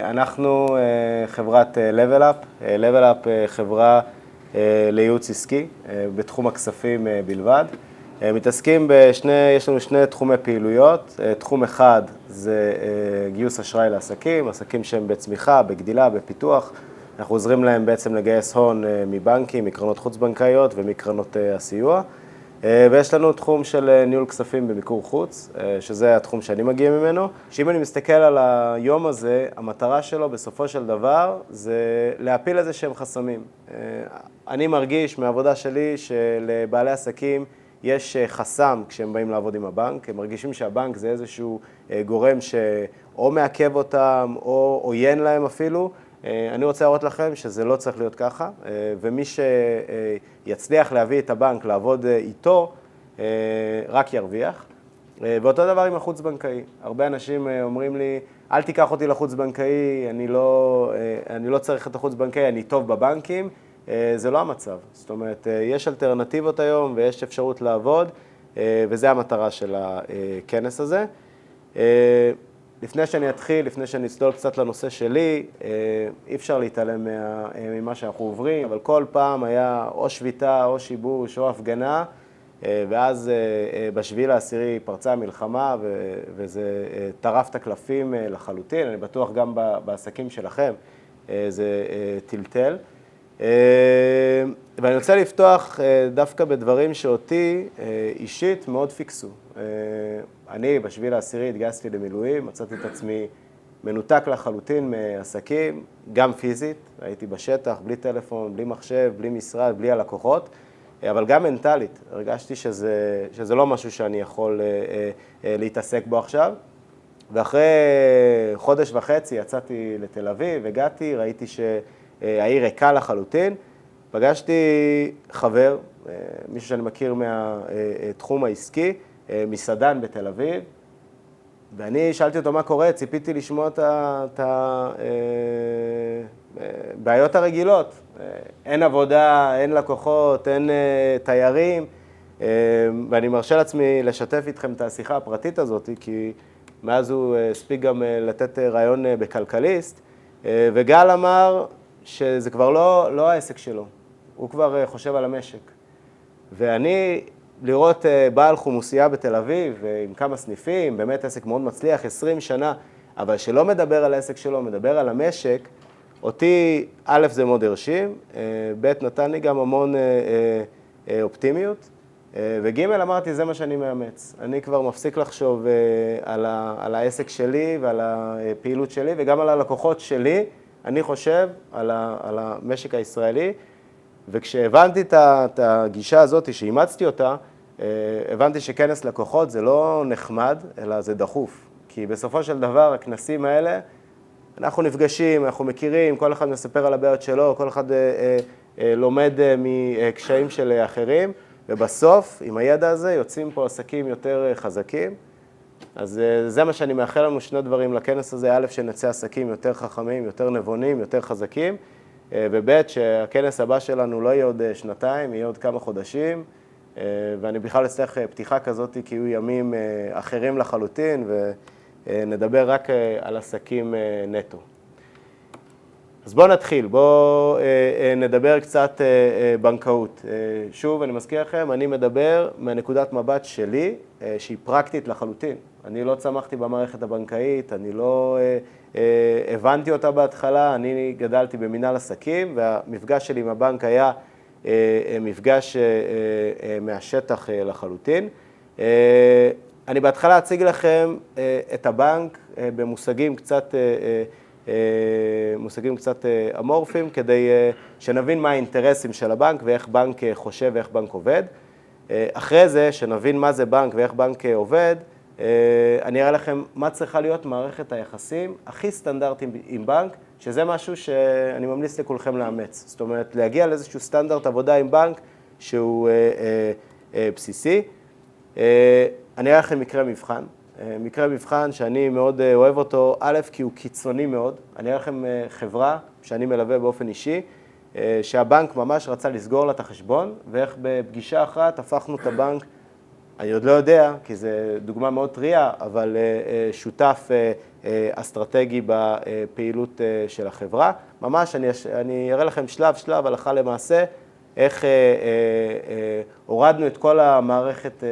אנחנו חברת Level Up. Level Up חברה לייעוץ עסקי בתחום הכספים בלבד. מתעסקים יש לנו שני תחומי פעילויות. תחום אחד זה גיוס אשראי לעסקים, עסקים שהם בצמיחה, בגדילה, בפיתוח. אנחנו עוזרים להם בעצם לגייס הון מבנקים, מקרנות חוץ-בנקאיות ומקרנות הסיוע. ויש לנו תחום של ניהול כספים במיקור חוץ, שזה התחום שאני מגיע ממנו. שאם אני מסתכל על היום הזה, המטרה שלו בסופו של דבר זה להפיל איזה שהם חסמים. אני מרגיש מהעבודה שלי שלבעלי עסקים יש חסם כשהם באים לעבוד עם הבנק. הם מרגישים שהבנק זה איזשהו גורם שאו מעכב אותם או עוין להם אפילו. אני רוצה להראות לכם שזה לא צריך להיות ככה, ומי שיצליח להביא את הבנק לעבוד איתו, רק ירוויח. ואותו דבר עם החוץ-בנקאי. הרבה אנשים אומרים לי, אל תיקח אותי לחוץ-בנקאי, אני לא צריך את החוץ-בנקאי, אני טוב בבנקים. זה לא המצב. זאת אומרת, יש אלטרנטיבות היום ויש אפשרות לעבוד, וזה המטרה של הכנס הזה. לפני שאני אתחיל, לפני שאני אצלול קצת לנושא שלי, אי אפשר להתעלם ממה שאנחנו עוברים, אבל כל פעם היה או שביתה, או שיבוש, או הפגנה, ואז ב7/10 פרצה המלחמה, וזה טרף את הקלפים לחלוטין. אני בטוח גם בעסקים שלכם, זה טלטל. ואני רוצה לפתוח דווקא בדברים שאותי אישית מאוד פיקסו. אני ב7/10 התגייסתי למילואים, מצאתי את עצמי מנותק לחלוטין מעסקים, גם פיזית, הייתי בשטח, בלי טלפון, בלי מחשב, בלי משרד, בלי הלקוחות, אבל גם מנטלית. הרגשתי שזה לא משהו שאני יכול להתעסק בו עכשיו. ואחרי חודש וחצי יצאתי לתל אביב, הגעתי, ראיתי שהעיר ריקה לחלוטין, פגשתי חבר, מישהו שאני מכיר מהתחום העסקי, מסעדן בתל אביב, ואני שאלתי אותו מה קורה, ציפיתי לשמוע את הבעיות הרגילות. אין עבודה, אין לקוחות, אין תיירים, ואני מרשה לעצמי לשתף איתכם את השיחה הפרטית הזאת, כי מאז הוא הספיק גם לתת רעיון בכלכליסט, וגל אמר שזה כבר לא העסק שלו, הוא כבר חושב על המשק. ואני לראות בעל חומוסייה בתל אביב עם כמה סניפים, באמת עסק מאוד מצליח, 20 שנה, אבל שלא מדבר על העסק שלו, מדבר על המשק, אותי, א', זה מאוד הרשים, ב', נתן לי גם המון אופטימיות, וג', אמרתי, זה מה שאני מאמץ. אני כבר מפסיק לחשוב על העסק שלי ועל הפעילות שלי, וגם על הלקוחות שלי, אני חושב על המשק הישראלי, וכשהבנתי את הגישה הזאת, שאימצתי אותה, הבנתי שכנס לקוחות זה לא נחמד, אלא זה דחוף. כי בסופו של דבר, הכנסים האלה, אנחנו נפגשים, אנחנו מכירים, כל אחד מספר על הבעיות שלו, כל אחד לומד מקשיים של אחרים, ובסוף, עם הידע הזה, יוצאים פה עסקים יותר חזקים. אז זה מה שאני מאחל לנו, שני דברים לכנס הזה, א', שנצא עסקים יותר חכמים, יותר נבונים, יותר חזקים, וב', שהכנס הבא שלנו לא יהיה עוד שנתיים, יהיה עוד כמה חודשים, ואני בכלל אצטרך פתיחה כזאת, כי יהיו ימים אחרים לחלוטין, ונדבר רק על עסקים נטו. אז בואו נתחיל, בואו נדבר קצת בנקאות. שוב, אני מזכיר לכם, אני מדבר מנקודת מבט שלי, שהיא פרקטית לחלוטין. אני לא צמחתי במערכת הבנקאית, אני לא הבנתי אותה בהתחלה, אני גדלתי במנהל עסקים, והמפגש שלי עם הבנק היה מפגש מהשטח לחלוטין. אני בהתחלה אציג לכם את הבנק במושגים קצת אמורפיים, כדי שנבין מה האינטרסים של הבנק ואיך בנק חושב ואיך בנק עובד. אחרי זה, שנבין מה זה בנק ואיך בנק עובד, אני אראה לכם מה צריכה להיות מערכת היחסים הכי סטנדרטיים עם בנק, שזה משהו שאני ממליץ לכולכם לאמץ. זאת אומרת, להגיע לאיזשהו סטנדרט עבודה עם בנק שהוא בסיסי. אני אראה לכם מקרה מבחן שאני מאוד אוהב אותו, א', כי הוא קיצוני מאוד. אני אראה לכם חברה שאני מלווה באופן אישי, שהבנק ממש רצה לסגור לה את החשבון, ואיך בפגישה אחת הפכנו את הבנק אני עוד לא יודע, כי זו דוגמה מאוד טריה, אבל שותף אסטרטגי בפעילות של החברה. ממש אני אראה לכם שלב, הלכה למעשה, איך הורדנו את כל המערכת,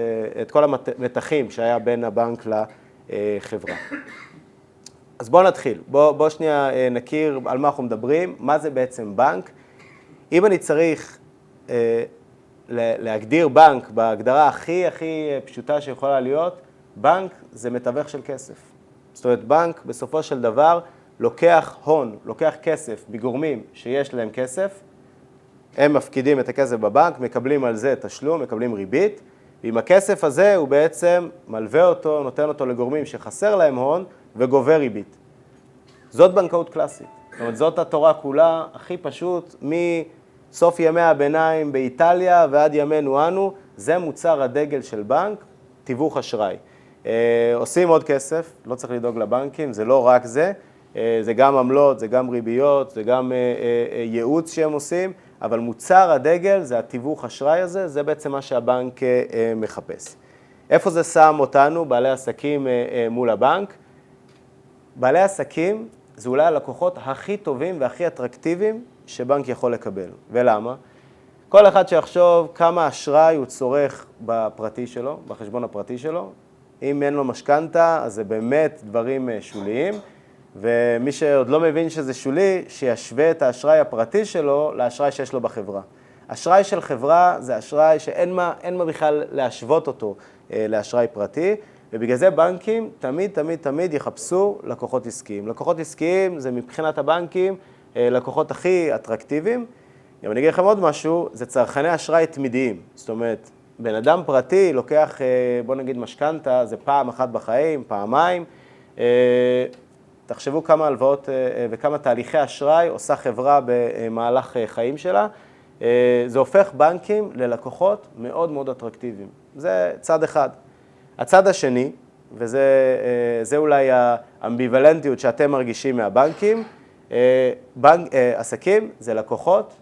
את כל המתחים שהיה בין הבנק לחברה. אז בואו נתחיל. בואו שנייה נכיר על מה אנחנו מדברים, מה זה בעצם בנק. אם אני צריך להגדיר בנק בהגדרה הכי פשוטה שיכולה להיות, בנק זה מתווך של כסף. זאת אומרת, בנק בסופו של דבר לוקח הון, לוקח כסף בגורמים שיש להם כסף, הם מפקידים את הכסף בבנק, מקבלים על זה תשלום, מקבלים ריבית, ועם הכסף הזה הוא בעצם מלווה אותו, נותן אותו לגורמים שחסר להם הון וגובה ריבית. זאת בנקאות קלאסית. זאת אומרת, זאת התורה כולה, הכי פשוט, מסוף ימי הביניים באיטליה ועד ימינו אנו, זה מוצר הדגל של בנק, תיווך אשראי. עושים עוד כסף, לא צריך לדאוג לבנקים, זה לא רק זה, זה גם עמלות, זה גם ריביות, זה גם ייעוץ שהם עושים, אבל מוצר הדגל זה התיווך אשראי הזה, זה בעצם מה שהבנק מחפש. איפה זה שם אותנו, בעלי עסקים מול הבנק? בעלי עסקים זה אולי הלקוחות הכי טובים והכי אטרקטיביים שבנק יכול לקבל. ולמה? כל אחד שיחשוב כמה אשראי הוא צורך בפרטי שלו, בחשבון הפרטי שלו. אם אין לו משכנתה, אז זה באמת דברים שוליים. ומי שעוד לא מבין שזה שולי, שישווה את האשראי הפרטי שלו לאשראי שיש לו בחברה. אשראי של חברה זה אשראי שאין מה בכלל להשוות אותו לאשראי פרטי, ובגלל זה בנקים תמיד יחפשו לקוחות עסקיים. לקוחות עסקיים זה מבחינת הבנקים לקוחות הכי אטרקטיביים. אם אני אגיד לכם עוד משהו, זה צרכני אשראי תמידיים. זאת אומרת, בן אדם פרטי לוקח, בוא נגיד משכנתה, זה פעם אחת בחיים, פעמיים. תחשבו כמה הלוואות וכמה תהליכי אשראי עושה חברה במהלך חיים שלה. זה הופך בנקים ללקוחות מאוד מאוד אטרקטיביים. זה צד אחד. הצד השני, וזה אולי האמביוולנטיות שאתם מרגישים מהבנקים, עסקים זה לקוחות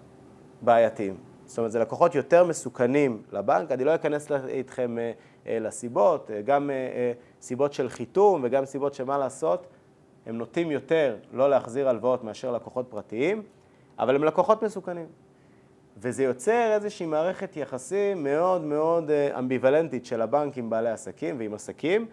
בעייתיים. זאת אומרת, זה לקוחות יותר מסוכנים לבנק. אני לא אכנס איתכם לסיבות, גם סיבות של חיתום וגם סיבות שמה לעשות. הם נוטים יותר לא להחזיר הלוואות מאשר לקוחות פרטיים, אבל הם לקוחות מסוכנים. וזה יוצר איזושהי מערכת יחסים מאוד מאוד אמביוולנטית של הבנק עם בעלי עסקים ועם עסקים,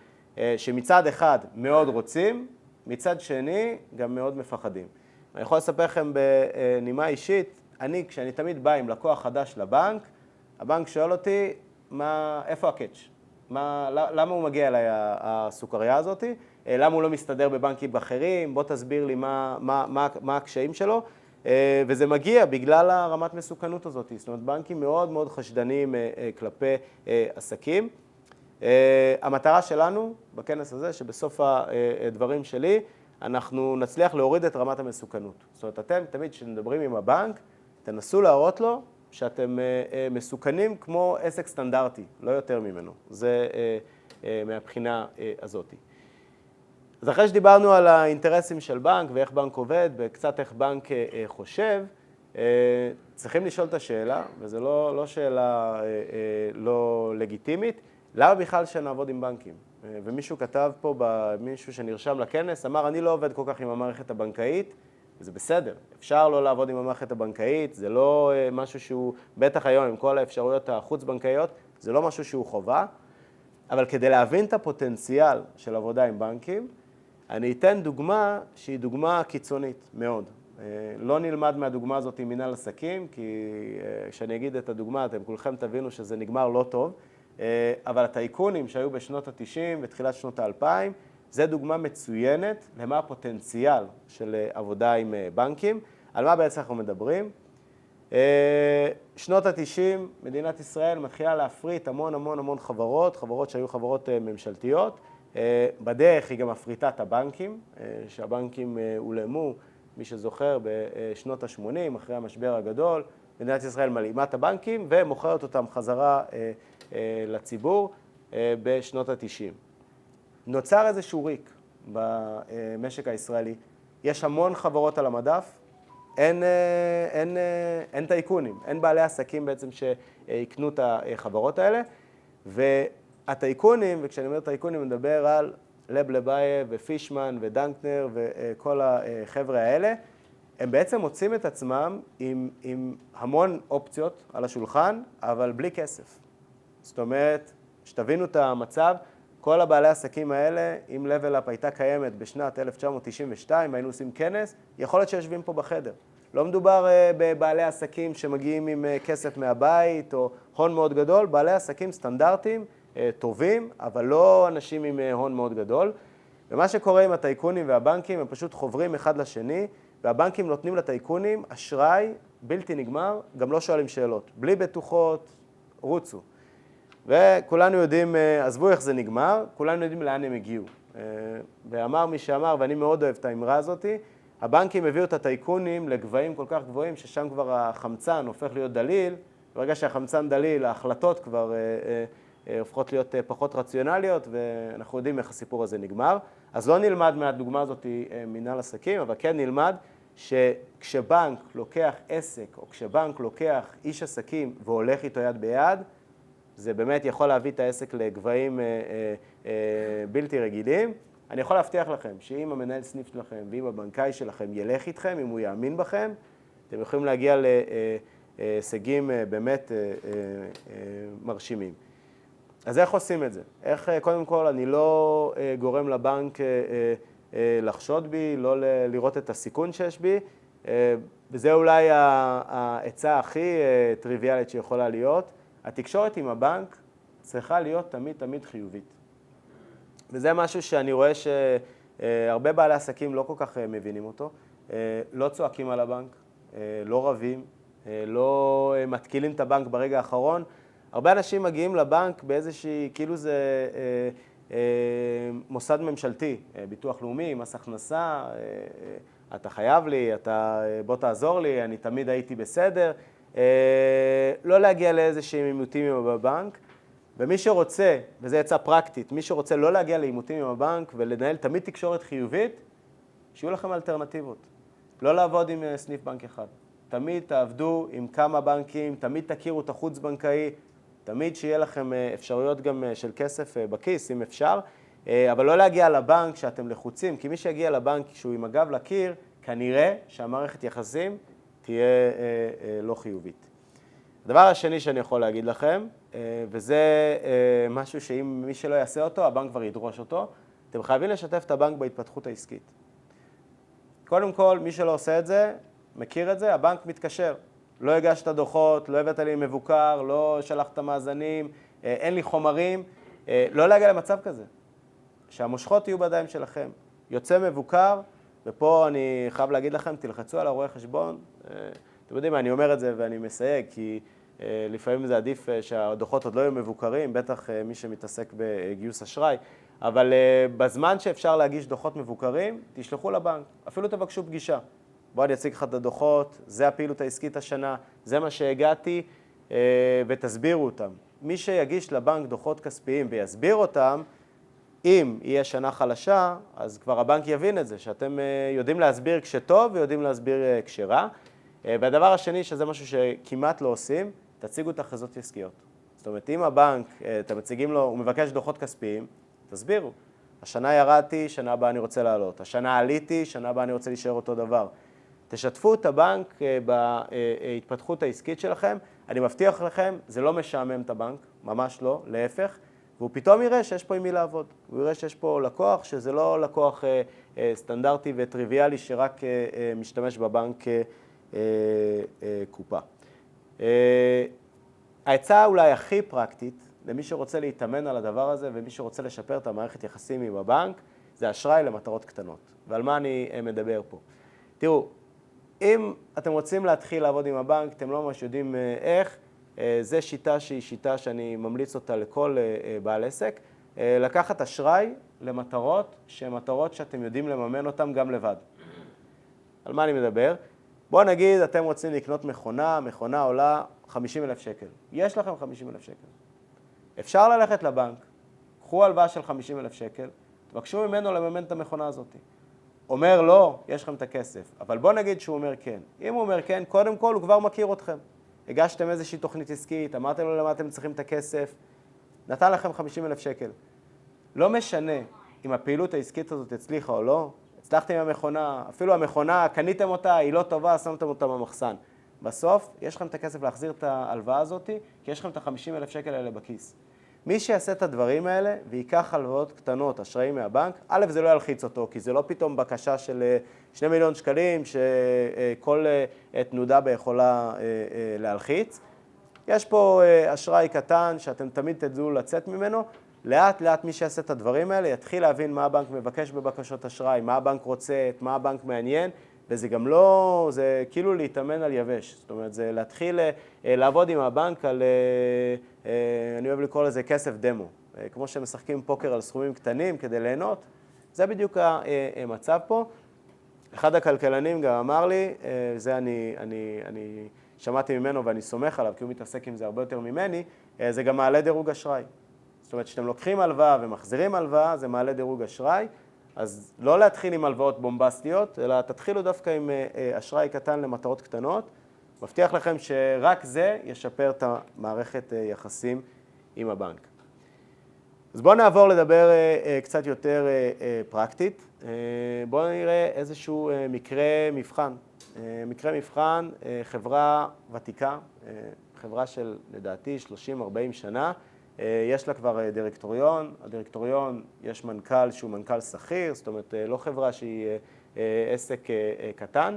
שמצד אחד מאוד רוצים, מצד שני גם מאוד מפחדים. אני יכול לספר לכם בנימה אישית, כשאני תמיד בא עם לקוח חדש לבנק, הבנק שואל אותי, איפה הקאץ'? למה הוא מגיע אליי הסוכריה הזאת? למה הוא לא מסתדר בבנקים אחרים? בוא תסביר לי מה הקשיים שלו. וזה מגיע בגלל הרמת מסוכנות הזאת. זאת אומרת, בנקים מאוד מאוד חשדניים כלפי עסקים. המטרה שלנו בכנס הזה, שבסוף הדברים שלי, אנחנו נצליח להוריד את רמת המסוכנות. זאת אומרת, אתם תמיד כשמדברים עם הבנק, תנסו להראות לו שאתם מסוכנים כמו עסק סטנדרטי, לא יותר ממנו. זה מהבחינה הזאת. אז אחרי שדיברנו על האינטרסים של בנק ואיך בנק עובד וקצת איך בנק חושב, צריכים לשאול את השאלה, וזו לא שאלה לא לגיטימית, למה בכלל שנעבוד עם בנקים? ומישהו כתב פה, מישהו שנרשם לכנס, אמר, אני לא עובד כל כך עם המערכת הבנקאית, וזה בסדר, אפשר לא לעבוד עם המערכת הבנקאית, זה לא משהו שהוא, בטח היום עם כל האפשרויות החוץ-בנקאיות, זה לא משהו שהוא חובה, אבל כדי להבין את הפוטנציאל של עבודה עם בנקים, אני אתן דוגמה שהיא דוגמה קיצונית מאוד. לא נלמד מהדוגמה הזאת עם מנהל עסקים, כי כשאני אגיד את הדוגמה, אתם כולכם תבינו שזה נגמר לא טוב, אבל הטייקונים שהיו בשנות ה-90 ותחילת שנות ה-2000, זה דוגמה מצוינת למה הפוטנציאל של עבודה עם בנקים. על מה בעצם אנחנו מדברים? שנות ה-90, מדינת ישראל מתחילה להפריט המון חברות שהיו חברות ממשלתיות. בדרך היא גם הפריטה את הבנקים, שהבנקים הולאמו, מי שזוכר, בשנות ה-80, אחרי המשבר הגדול, מדינת ישראל מלאימה את הבנקים ומוכרת אותם חזרה לציבור בשנות ה-90. נוצר איזשהו ריק במשק הישראלי. יש המון חברות על המדף, אין טייקונים, אין בעלי עסקים בעצם שיקנו את החברות האלה, הטייקונים, וכשאני אומר טייקונים, אני מדבר על לב לבייב ופישמן ודנקנר וכל החבר'ה האלה, הם בעצם מוצאים את עצמם עם המון אופציות על השולחן, אבל בלי כסף. זאת אומרת, שתבינו את המצב, כל הבעלי העסקים האלה, אם לבל-אפ הייתה קיימת בשנת 1992, היינו עושים כנס, יכול להיות שיושבים פה בחדר. לא מדובר בבעלי עסקים שמגיעים עם כסף מהבית או הון מאוד גדול, בעלי עסקים סטנדרטיים, טובים, אבל לא אנשים עם הון מאוד גדול. ומה שקורה עם הטייקונים והבנקים, הם פשוט חוברים אחד לשני, והבנקים נותנים לטייקונים אשראי בלתי נגמר, גם לא שואלים שאלות. בלי בטוחות, רוצו. וכולנו יודעים, עזבו איך זה נגמר, כולנו יודעים לאן הם הגיעו. ואמר מי שאמר, ואני מאוד אוהב את האמרה הזאת, הבנקים הביאו את הטייקונים לגבהים כל כך גבוהים, ששם כבר החמצן הופך להיות דליל, ברגע שהחמצן דליל, ההחלטות כבר הופכות להיות פחות רציונליות, ואנחנו יודעים איך הסיפור הזה נגמר. אז לא נלמד מהדוגמה הזאת מנהל עסקים, אבל כן נלמד שכשבנק לוקח עסק, או כשבנק לוקח איש עסקים והולך איתו יד ביד, זה באמת יכול להביא את העסק לגבהים בלתי רגילים. אני יכול להבטיח לכם שאם המנהל סניף שלכם ואם הבנקאי שלכם ילך איתכם, אם הוא יאמין בכם, אתם יכולים להגיע להישגים באמת מרשימים. אז איך עושים את זה? איך, קודם כל, אני לא גורם לבנק לחשוד בי, לא לראות את הסיכון שיש בי, וזה אולי העצה הכי טריוויאלית שיכולה להיות. התקשורת עם הבנק צריכה להיות תמיד חיובית. וזה משהו שאני רואה שהרבה בעלי עסקים לא כל כך מבינים אותו. לא צועקים על הבנק, לא רבים, לא מתקילים את הבנק ברגע האחרון. הרבה אנשים מגיעים לבנק באיזושהי, כאילו זה מוסד ממשלתי, ביטוח לאומי, מס הכנסה, אתה חייב לי, בוא תעזור לי, אני תמיד הייתי בסדר. לא להגיע לאיזשהם עימותים בבנק, ומי שרוצה, וזה יצא פרקטית, מי שרוצה לא להגיע לעימותים עם הבנק ולנהל תמיד תקשורת חיובית, שיהיו לכם אלטרנטיבות. לא לעבוד עם סניף בנק אחד. תמיד תעבדו עם כמה בנקים, תמיד תכירו את החוץ בנקאי, תמיד שיהיה לכם אפשרויות גם של כסף בכיס, אם אפשר, אבל לא להגיע לבנק שאתם לחוצים, כי מי שיגיע לבנק שהוא עם הגב לקיר, כנראה שהמערכת יחסים תהיה לא חיובית. הדבר השני שאני יכול להגיד לכם, וזה משהו שאם מי שלא יעשה אותו, הבנק כבר ידרוש אותו, אתם חייבים לשתף את הבנק בהתפתחות העסקית. קודם כל, מי שלא עושה את זה, מכיר את זה, הבנק מתקשר. לא הגשת דוחות, לא הבאת לי מבוקר, לא שלחת מאזנים, אין לי חומרים. לא להגיע למצב כזה, שהמושכות יהיו בידיים שלכם. יוצא מבוקר, ופה אני חייב להגיד לכם, תלחצו על הרואה חשבון. אתם יודעים מה, אני אומר את זה ואני מסייג, כי לפעמים זה עדיף שהדוחות עוד לא יהיו מבוקרים, בטח מי שמתעסק בגיוס אשראי, אבל בזמן שאפשר להגיש דוחות מבוקרים, תשלחו לבנק, אפילו תבקשו פגישה. בואו אני אציג לך את הדוחות, זה הפעילות העסקית השנה, זה מה שהגעתי, ותסבירו אותם. מי שיגיש לבנק דוחות כספיים ויסביר אותם, אם יהיה שנה חלשה, אז כבר הבנק יבין את זה, שאתם יודעים להסביר כשטוב ויודעים להסביר כשרע. והדבר השני, שזה משהו שכמעט לא עושים, תציגו את הכרזות עסקיות. זאת אומרת, אם הבנק, אתם מציגים לו, הוא מבקש דוחות כספיים, תסבירו. השנה ירדתי, שנה הבאה אני רוצה לעלות. השנה עליתי, שנה הבאה אני רוצה להישאר אותו דבר. תשתפו את הבנק בהתפתחות העסקית שלכם. אני מבטיח לכם, זה לא משעמם את הבנק, ממש לא, להפך. והוא פתאום יראה שיש פה עם מי לעבוד. הוא יראה שיש פה לקוח, שזה לא לקוח סטנדרטי וטריוויאלי, שרק משתמש בבנק קופה. העצה אולי הכי פרקטית, למי שרוצה להתאמן על הדבר הזה, ומי שרוצה לשפר את המערכת יחסים עם הבנק, זה אשראי למטרות קטנות. ועל מה אני מדבר פה? תראו, אם אתם רוצים להתחיל לעבוד עם הבנק, אתם לא ממש יודעים איך, זו שיטה שהיא שיטה שאני ממליץ אותה לכל בעל עסק, לקחת אשראי למטרות שהן מטרות שאתם יודעים לממן אותן גם לבד. על מה אני מדבר? בואו נגיד, אתם רוצים לקנות מכונה עולה 50,000 שקל. יש לכם 50,000 שקל. אפשר ללכת לבנק, קחו הלוואה של 50,000 שקל, תבקשו ממנו לממן את המכונה הזאת. אומר לא, יש לכם את הכסף. אבל בואו נגיד שהוא אומר כן. אם הוא אומר כן, קודם כל הוא כבר מכיר אתכם. הגשתם איזושהי תוכנית עסקית, אמרתם לו למה אתם צריכים את הכסף, נתן לכם 50,000 שקל. לא משנה אם הפעילות העסקית הזאת הצליחה או לא, הצלחתם עם המכונה, אפילו המכונה, קניתם אותה, היא לא טובה, שמתם אותה במחסן. בסוף, יש לכם את הכסף להחזיר את ההלוואה הזאת, כי יש לכם את ה-50,000 שקל האלה בכיס. מי שיעשה את הדברים האלה ויקח הלוואות קטנות, אשראי מהבנק, א', זה לא ילחיץ אותו, כי זה לא פתאום בקשה של 2 מיליון שקלים שכל תנודה ביכולה להלחיץ. יש פה אשראי קטן שאתם תמיד תדעו לצאת ממנו. לאט לאט מי שיעשה את הדברים האלה יתחיל להבין מה הבנק מבקש בבקשות אשראי, מה הבנק רוצה, מה הבנק מעניין, וזה גם לא, זה כאילו להתאמן על יבש. זאת אומרת, זה להתחיל לעבוד עם הבנק על, אני אוהב לקרוא לזה כסף דמו. כמו שמשחקים פוקר על סכומים קטנים כדי ליהנות, זה בדיוק המצב פה. אחד הכלכלנים גם אמר לי, זה אני שמעתי ממנו ואני סומך עליו, כי הוא מתעסק עם זה הרבה יותר ממני, זה גם מעלה דירוג אשראי. זאת אומרת, כשאתם לוקחים הלוואה ומחזירים הלוואה, זה מעלה דירוג אשראי, אז לא להתחיל עם הלוואות בומבסטיות, אלא תתחילו דווקא עם אשראי קטן למטרות קטנות. מבטיח לכם שרק זה ישפר את המערכת יחסים עם הבנק. אז בואו נעבור לדבר קצת יותר פרקטית. בואו נראה איזשהו מקרה מבחן. מקרה מבחן, חברה ותיקה, חברה של לדעתי 30-40 שנה, יש לה כבר דירקטוריון, הדירקטוריון יש מנכ"ל שהוא מנכ"ל שכיר, זאת אומרת לא חברה שהיא עסק קטן.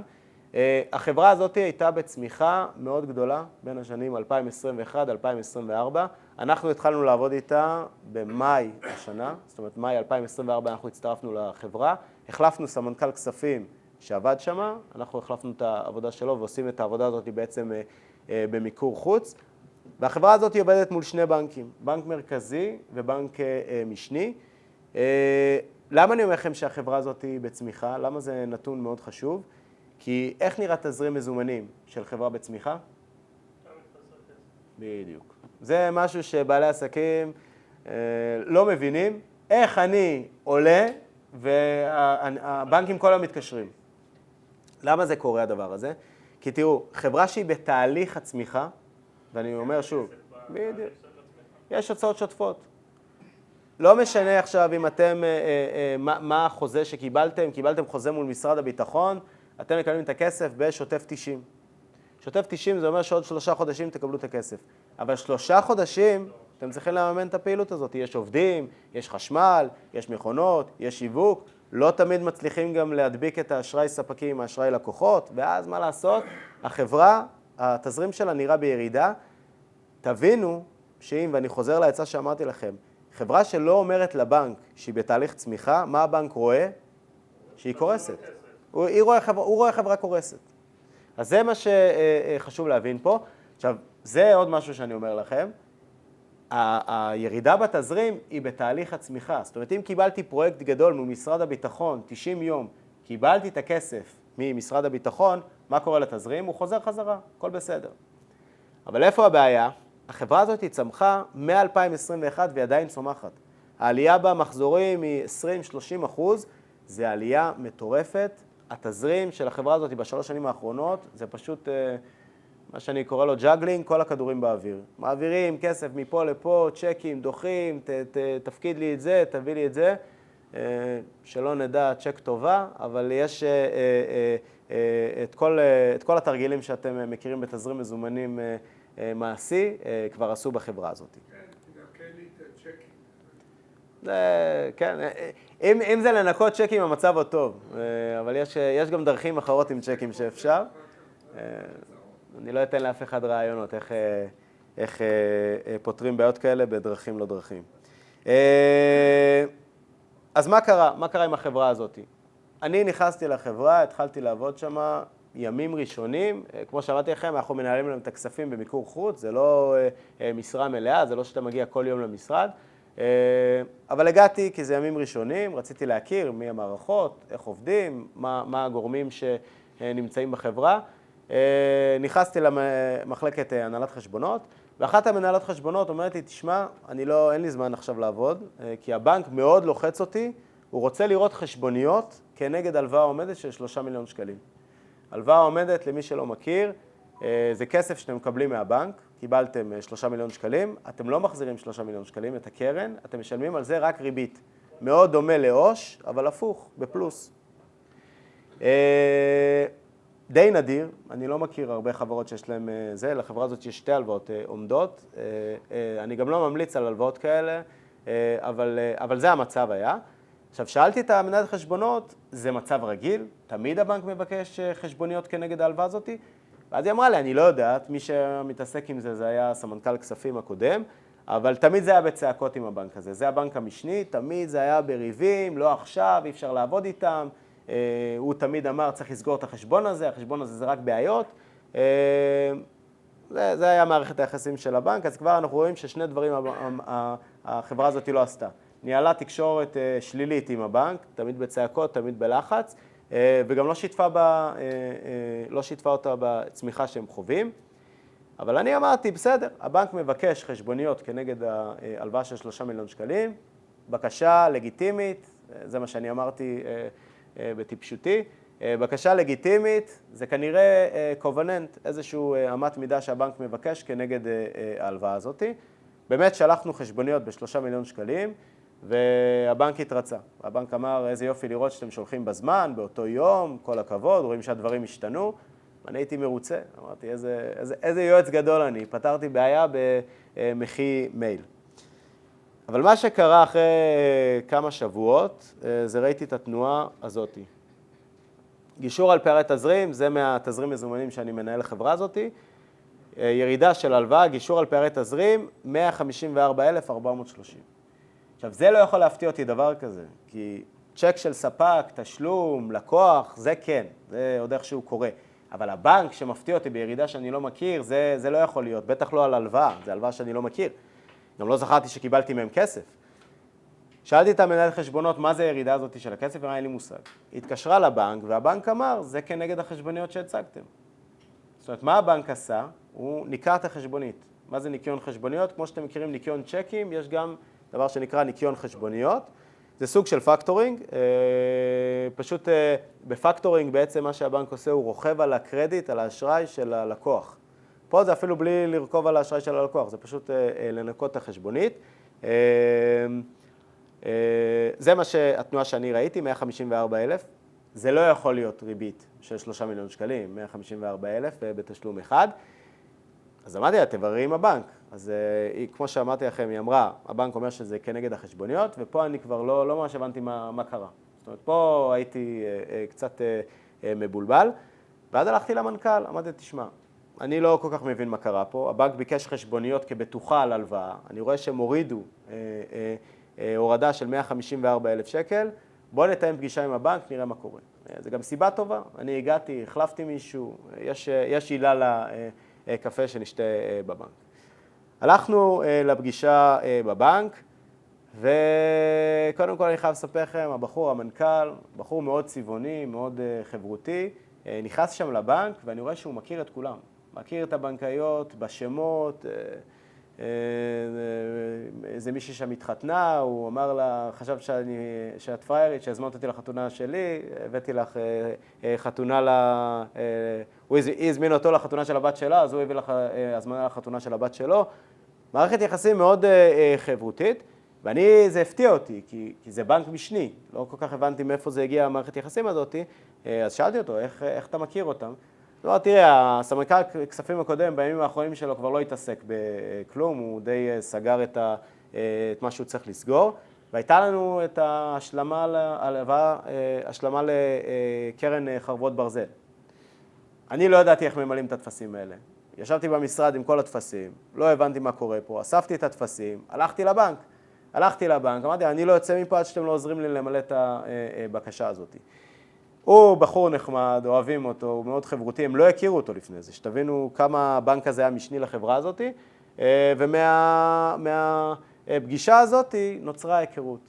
החברה הזאת הייתה בצמיחה מאוד גדולה בין השנים 2021-2024. אנחנו התחלנו לעבוד איתה במאי השנה, זאת אומרת מאי 2024 אנחנו הצטרפנו לחברה, החלפנו סמנכ"ל כספים שעבד שמה, אנחנו החלפנו את העבודה שלו ועושים את העבודה הזאת בעצם במיקור חוץ. והחברה הזאת היא עובדת מול שני בנקים, בנק מרכזי ובנק משני. למה אני אומר לכם שהחברה הזאת היא בצמיחה? למה זה נתון מאוד חשוב? כי איך נראה תזרים מזומנים של חברה בצמיחה? בדיוק. זה משהו שבעלי עסקים לא מבינים. איך אני עולה והבנקים כל היום מתקשרים. למה זה קורה הדבר הזה? כי תראו, חברה שהיא בתהליך הצמיחה, ואני אומר שוב, בדיוק, יש הוצאות שוטפות. לא משנה עכשיו אם אתם, מה החוזה שקיבלתם, קיבלתם חוזה מול משרד הביטחון, אתם מקבלים את הכסף בשוטף 90. שוטף 90 זה אומר שעוד 3 חודשים תקבלו את הכסף. אבל 3 חודשים אתם צריכים לממן את הפעילות הזאת. יש עובדים, יש חשמל, יש מכונות, יש שיווק. לא תמיד מצליחים גם להדביק את האשראי ספקים, האשראי לקוחות, ואז מה לעשות? החברה, התזרים שלה נראה בירידה. תבינו שאם, ואני חוזר להצעה שאמרתי לכם, חברה שלא אומרת לבנק שהיא בתהליך צמיחה, מה הבנק רואה? שהיא קורסת. הוא רואה חברה קורסת. אז זה מה שחשוב להבין פה. עכשיו, זה עוד משהו שאני אומר לכם. הירידה בתזרים היא בתהליך הצמיחה. זאת אומרת, אם קיבלתי פרויקט גדול ממשרד הביטחון, 90 יום, קיבלתי את הכסף ממשרד הביטחון, מה קורה לתזרים? הוא חוזר חזרה, הכל בסדר. אבל איפה הבעיה? החברה הזאת היא צמחה מ-2021 והיא עדיין צומחת. העלייה במחזורים היא 20-30%, זה עלייה מטורפת. התזרים של החברה הזאת ב3 שנים האחרונות, זה פשוט מה שאני קורא לו ג'אגלינג, כל הכדורים באוויר. מעבירים כסף מפה לפה, צ'קים, דוחים, תפקיד לי את זה, תביא לי את זה. שלא נדע צ'ק טובה, אבל יש את כל התרגילים שאתם מכירים בתזרים מזומנים מעשי, כבר עשו בחברה הזאת. כן, תנקה לי את הצ'קים. כן, אם זה לנקות צ'קים המצב עוד טוב, אבל יש גם דרכים אחרות עם צ'קים שאפשר. אני לא אתן לאף אחד רעיונות איך פותרים בעיות כאלה בדרכים לא דרכים. אז מה קרה? מה קרה עם החברה הזאת? אני נכנסתי לחברה, התחלתי לעבוד שם ימים ראשונים. כמו שאמרתי לכם, אנחנו מנהלים להם את הכספים במיקור חוץ, זה לא משרה מלאה, זה לא שאתה מגיע כל יום למשרד. אבל הגעתי כי זה ימים ראשונים, רציתי להכיר מי המערכות, איך עובדים, מה הגורמים שנמצאים בחברה. נכנסתי למחלקת הנהלת חשבונות, ואחת המנהלות חשבונות אומרת לי, תשמע, אין לי זמן עכשיו לעבוד, כי הבנק מאוד לוחץ אותי, הוא רוצה לראות חשבוניות כנגד הלוואה עומדת של 3 מיליון שקלים. הלוואה עומדת, למי שלא מכיר, זה כסף שאתם מקבלים מהבנק, קיבלתם 3 מיליון שקלים, אתם לא מחזירים 3 מיליון שקלים, את הקרן, אתם משלמים על זה רק ריבית. מאוד דומה לעו"ש, אבל הפוך, בפלוס. די נדיר, אני לא מכיר הרבה חברות שיש להם זה, לחברה הזאת יש 2 הלוואות עומדות. אני גם לא ממליץ על הלוואות כאלה, אבל זה המצב היה. עכשיו, שאלתי את המנהלת חשבונות, זה מצב רגיל? תמיד הבנק מבקש חשבוניות כנגד ההלוואה הזאת? ואז היא אמרה לי, אני לא יודעת, מי שמתעסק עם זה, זה היה סמנכ"ל כספים הקודם, אבל תמיד זה היה בצעקות עם הבנק הזה. זה הבנק המשני, תמיד זה היה בריבים, לא עכשיו, אי אפשר לעבוד איתם. הוא תמיד אמר, צריך לסגור את החשבון הזה, החשבון הזה זה רק בעיות. זה היה מערכת היחסים של הבנק, אז כבר אנחנו רואים ששני דברים החברה הזאת לא עשתה. ניהלה תקשורת שלילית עם הבנק, תמיד בצעקות, תמיד בלחץ, וגם לא שיתפה אותה בצמיחה שהם חווים. אבל אני אמרתי, בסדר, הבנק מבקש חשבוניות כנגד ההלוואה של 3 מיליון שקלים, בקשה לגיטימית, זה מה שאני אמרתי בטיפשותי, בקשה לגיטימית, זה כנראה קובננט, איזשהו אמת מידה שהבנק מבקש כנגד ההלוואה הזאת. באמת שלחנו חשבוניות ב3 מיליון שקלים, והבנק התרצה. הבנק אמר, איזה יופי לראות שאתם שולחים בזמן, באותו יום, כל הכבוד, רואים שהדברים השתנו. אני הייתי מרוצה, אמרתי, איזה יועץ גדול אני, פתרתי בעיה במחי מייל. אבל מה שקרה אחרי כמה שבועות, זה ראיתי את התנועה הזאת. גישור על פערי תזרים, זה מהתזרים מזומנים שאני מנהל לחברה הזאת. ירידה של הלוואה, גישור על פערי תזרים, 154,430. עכשיו, זה לא יכול להפתיע אותי דבר כזה, כי צ'ק של ספק, תשלום, לקוח, זה כן, זה עוד איכשהו קורה. אבל הבנק שמפתיע אותי בירידה שאני לא מכיר, זה לא יכול להיות, בטח לא על הלוואה, זה הלוואה שאני לא מכיר. גם לא זכרתי שקיבלתי מהם כסף. שאלתי את המנהל חשבונות, מה זה הירידה הזאת של הכסף, ואין לי מושג. היא התקשרה לבנק, והבנק אמר, זה כנגד החשבוניות שהצגתם. זאת אומרת, מה הבנק עשה? הוא ניקה את החשבונית. מה זה ניקיון חשבוניות? כמו שאתם מכירים ניקיון צ'קים, יש גם דבר שנקרא ניקיון חשבוניות. זה סוג של פקטורינג. פשוט בפקטורינג בעצם מה שהבנק עושה, הוא רוכב על הקרדיט, על האשראי של הלקוח. פה זה אפילו בלי לרכוב על האשראי של הלקוח, זה פשוט לנקות את החשבונית. זה מה התנועה שאני ראיתי, 154,000. זה לא יכול להיות ריבית של 3 מיליון שקלים, 154,000 בתשלום אחד. אז אמרתי לה, תבררי עם הבנק. אז כמו שאמרתי לכם, היא אמרה, הבנק אומר שזה כנגד החשבוניות, ופה אני כבר לא ממש הבנתי מה קרה. זאת אומרת, פה הייתי קצת מבולבל, ואז הלכתי למנכ"ל, אמרתי, תשמע, אני לא כל כך מבין מה קרה פה, הבנק ביקש חשבוניות כבטוחה על הלוואה, אני רואה שהם הורידו הורדה של 154,000 שקל, בואו נתאם פגישה עם הבנק, נראה מה קורה. זה גם סיבה טובה, אני הגעתי, החלפתי מישהו, יש עילה לקפה שנשתה בבנק. הלכנו לפגישה בבנק, וקודם כל אני חייב לספר לכם, הבחור, המנכ"ל, בחור מאוד צבעוני, מאוד חברותי, נכנס שם לבנק ואני רואה שהוא מכיר את כולם. מכיר את הבנקאיות בשמות, זה מישהי שם התחתנה, הוא אמר לה, חשב שאת פריירית, שהזמנת אותי לחתונה שלי, הבאתי לך חתונה, הוא הזמין אותו לחתונה של הבת שלה, אז הוא הביא לך הזמנה לחתונה של הבת שלו. מערכת יחסים מאוד חברותית, זה הפתיע אותי, כי זה בנק משני, לא כל כך הבנתי מאיפה זה הגיע המערכת יחסים הזאת, אז שאלתי אותו, איך אתה מכיר אותם? הוא אמר, תראה, הסמנכ"ל כספים הקודם, בימים האחרונים שלו כבר לא התעסק בכלום, הוא די סגר את מה שהוא צריך לסגור, והייתה לנו את ההשלמה לקרן חרבות ברזל. אני לא ידעתי איך ממלאים את התפסים האלה. ישבתי במשרד עם כל התפסים, לא הבנתי מה קורה פה, אספתי את התפסים, הלכתי לבנק, אמרתי, אני לא יוצא מפה עד שאתם לא עוזרים לי למלא את הבקשה הזאת. הוא בחור נחמד, אוהבים אותו, הוא מאוד חברותי, הם לא הכירו אותו לפני זה, שתבינו כמה הבנק הזה היה משני לחברה הזאת, ומהפגישה הזאת נוצרה היכרות.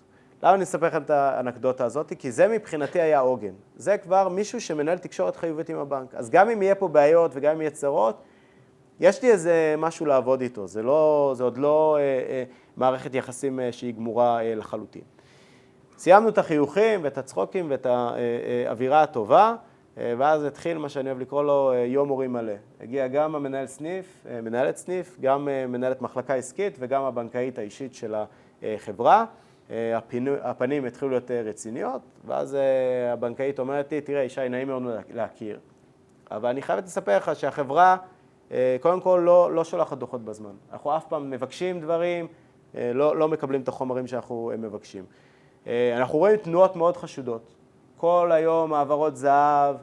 למה אני אספר לכם את האנקדוטה הזאת? כי זה מבחינתי היה עוגן. זה כבר מישהו שמנהל תקשורת חיובית עם הבנק. אז גם אם יהיה פה בעיות וגם אם יהיה צרות, יש לי איזה משהו לעבוד איתו, זה עוד לא מערכת יחסים שהיא גמורה לחלוטין. סיימנו את החיוכים ואת הצחוקים ואת האווירה הטובה, ואז התחיל מה שאני אוהב לקרוא לו יום הורים מלא. הגיע גם מנהלת סניף, גם מנהלת מחלקה עסקית וגם הבנקאית האישית של החברה. הפנים התחילו להיות רציניות, ואז הבנקאית אומרת לי, תראה, ישי, נעים מאוד להכיר, אבל אני חייבת לספר לך שהחברה, קודם כל, לא שולחת דוחות בזמן. אנחנו אף פעם מבקשים דברים, לא מקבלים את החומרים שאנחנו מבקשים. אנחנו רואים תנועות מאוד חשודות. כל היום העברות זהב,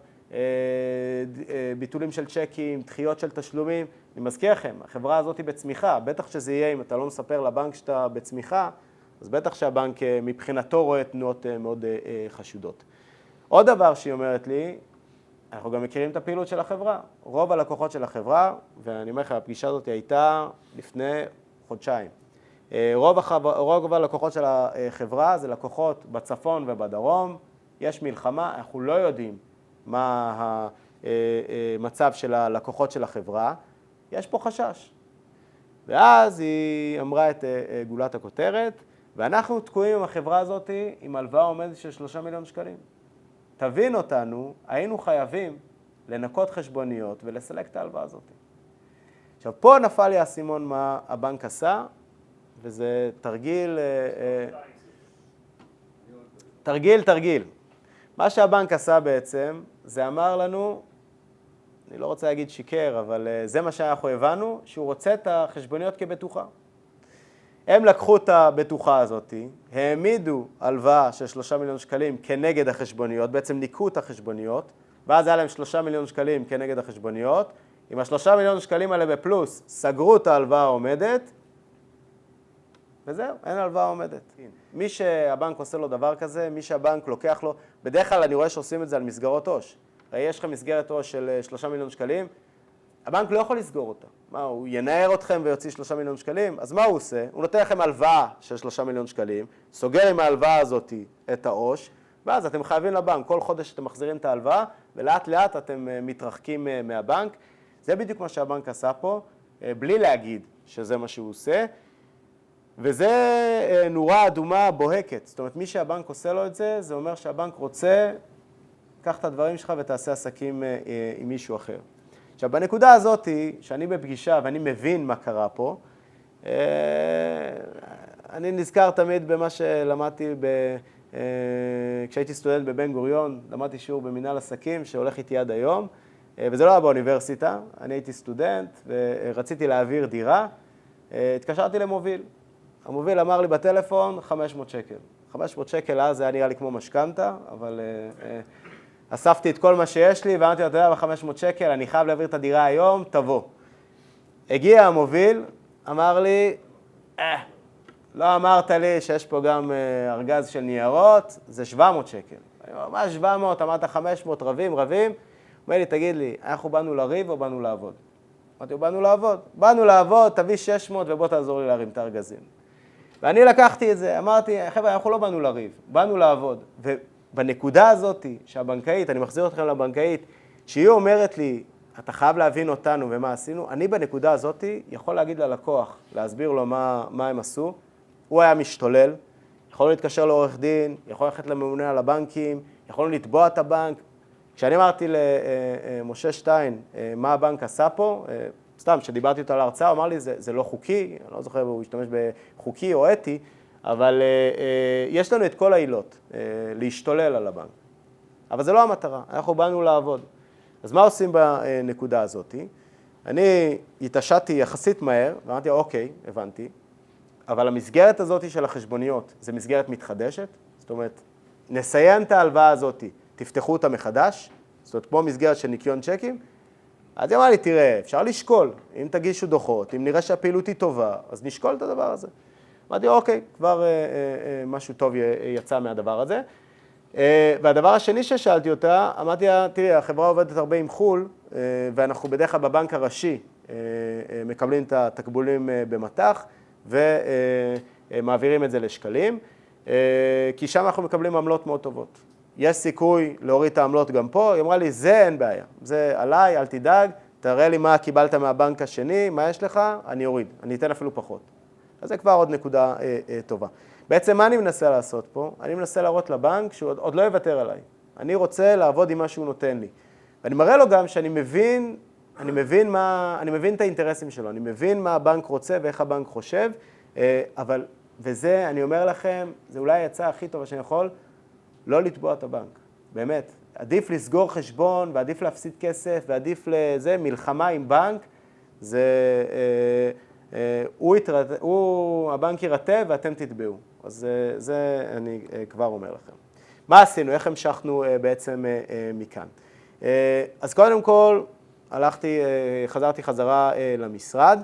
ביטולים של צ'קים, דחיות של תשלומים. אני מזכיר לכם, החברה הזאת היא בצמיחה. בטח שזה יהיה, אם אתה לא מספר לבנק שאתה בצמיחה, אז בטח שהבנק מבחינתו רואה תנועות מאוד חשודות. עוד דבר שהיא אומרת לי, אנחנו גם מכירים את הפעילות של החברה. רוב הלקוחות של החברה, ואני אומר לך, הפגישה הזאת הייתה לפני חודשיים. רוב הלקוחות של החברה זה לקוחות בצפון ובדרום. יש מלחמה, אנחנו לא יודעים מה המצב של הלקוחות של החברה. יש פה חשש. ואז היא אמרה את גולת הכותרת, ואנחנו תקועים עם החברה הזאת עם הלוואה עומדת של 3 מיליון שקלים. תבין אותנו, היינו חייבים לנקות חשבוניות ולסלק את ההלוואה הזאת. עכשיו, פה נפל לי האסימון מה הבנק עשה, וזה תרגיל. מה שהבנק עשה בעצם, זה אמר לנו, אני לא רוצה להגיד שיקר, אבל זה מה שאנחנו הבנו, שהוא רוצה את החשבוניות כבטוחה. הם לקחו את הבטוחה הזאת, העמידו הלוואה של 3 מיליון שקלים כנגד החשבוניות, בעצם ניקו את החשבוניות, ואז היה להם 3 מיליון שקלים כנגד החשבוניות. עם ה3 מיליון שקלים האלה בפלוס, סגרו את ההלוואה העומדת, וזהו, אין הלוואה עומדת. מי שהבנק עושה לו דבר כזה, מי שהבנק לוקח לו, בדרך כלל אני רואה שעושים את זה על מסגרות עו"ש. הרי יש לכם מסגרת עו"ש של 3 מיליון שקלים, הבנק לא יכול לסגור אותה. מה, הוא ינער אתכם ויוציא 3 מיליון שקלים? אז מה הוא עושה? הוא נותן לכם הלוואה של 3 מיליון שקלים, סוגר עם ההלוואה הזאת את העו"ש, ואז אתם חייבים לבנק. כל חודש אתם מחזירים את ההלוואה, ולאט לאט אתם מתרחקים מהבנק. זה בדיוק מה שהבנק עשה פה, בלי להגיד שזה מה שהוא עושה. וזה נורה אדומה בוהקת. זאת אומרת, מי שהבנק עושה לו את זה, זה אומר שהבנק רוצה, קח את הדברים שלך ותעשה עסקים עם מישהו אחר. עכשיו, בנקודה הזאת, שאני בפגישה ואני מבין מה קרה פה, אני נזכר תמיד במה שלמדתי כשהייתי סטודנט בבן גוריון, למדתי שיעור במנהל עסקים שהולך איתי עד היום, וזה לא היה באוניברסיטה, אני הייתי סטודנט ורציתי להעביר דירה, התקשרתי למוביל. המוביל אמר לי בטלפון 500 שקל. 500 שקל אז זה היה נראה לי כמו משכנתה, אבל אספתי את כל מה שיש לי ואמרתי לו, אתה יודע, ב-500 שקל, אני חייב להעביר את הדירה היום, תבוא. הגיע המוביל, אמר לי, לא אמרת לי שיש פה גם ארגז של ניירות, זה 700 שקל. אני אומר, מה 700? אמרת 500, רבים. הוא אומר לי, תגיד לי, אנחנו באנו לריב או באנו לעבוד? אמרתי, באנו לעבוד. באנו לעבוד, תביא 600 ובוא תעזור לי להרים את הארגזים. ואני לקחתי את זה, אמרתי, חבר'ה, אנחנו לא באנו לריב, באנו לעבוד. ובנקודה הזאת שהבנקאית, אני מחזיר אתכם לבנקאית, שהיא אומרת לי, אתה חייב להבין אותנו ומה עשינו, אני בנקודה הזאת יכול להגיד ללקוח, להסביר לו מה הם עשו, הוא היה משתולל, יכולנו להתקשר לעורך דין, יכול ללכת לממונה על הבנקים, יכולנו לתבוע את הבנק. כשאני אמרתי למשה שטיין מה הבנק עשה פה, סתם, כשדיברתי איתו על ההרצאה, הוא אמר לי, זה לא חוקי, אני לא זוכר אם הוא השתמש בחוקי או אתי, אבל יש לנו את כל העילות להשתולל על הבנק. אבל זה לא המטרה, אנחנו באנו לעבוד. אז מה עושים בנקודה הזאת? אני התעשתי יחסית מהר, ואמרתי, אוקיי, הבנתי, אבל המסגרת הזאת של החשבוניות, זה מסגרת מתחדשת, זאת אומרת, נסיים את ההלוואה הזאת, תפתחו אותה מחדש, זאת אומרת, כמו מסגרת של ניקיון צ'קים, אז היא אמרה לי, תראה, אפשר לשקול, אם תגישו דוחות, אם נראה שהפעילות היא טובה, אז נשקול את הדבר הזה. אמרתי, אוקיי, כבר משהו טוב יצא מהדבר הזה. והדבר השני ששאלתי אותה, אמרתי לה, תראי, החברה עובדת הרבה עם חול, ואנחנו בדרך כלל בבנק הראשי מקבלים את התקבולים במטח, ומעבירים את זה לשקלים, כי שם אנחנו מקבלים עמלות מאוד טובות. יש סיכוי להוריד את העמלות גם פה, היא אמרה לי, זה אין בעיה, זה עליי, אל תדאג, תראה לי מה קיבלת מהבנק השני, מה יש לך, אני אוריד, אני אתן אפילו פחות. אז זה כבר עוד נקודה טובה. בעצם מה אני מנסה לעשות פה? אני מנסה להראות לבנק שהוא עוד לא יוותר עליי. אני רוצה לעבוד עם מה שהוא נותן לי. ואני מראה לו גם שאני מבין, אני מבין את האינטרסים שלו, אני מבין מה הבנק רוצה ואיך הבנק חושב, אבל, וזה, אני אומר לכם, זה אולי היצע הכי טובה שאני יכול, לא לתבוע את הבנק, באמת. עדיף לסגור חשבון, ועדיף להפסיד כסף, ועדיף לזה, מלחמה עם בנק, זה, הבנק ירטב ואתם תתבעו. אז זה אני כבר אומר לכם. מה עשינו? איך המשכנו בעצם מכאן? אז קודם כל, חזרתי חזרה למשרד,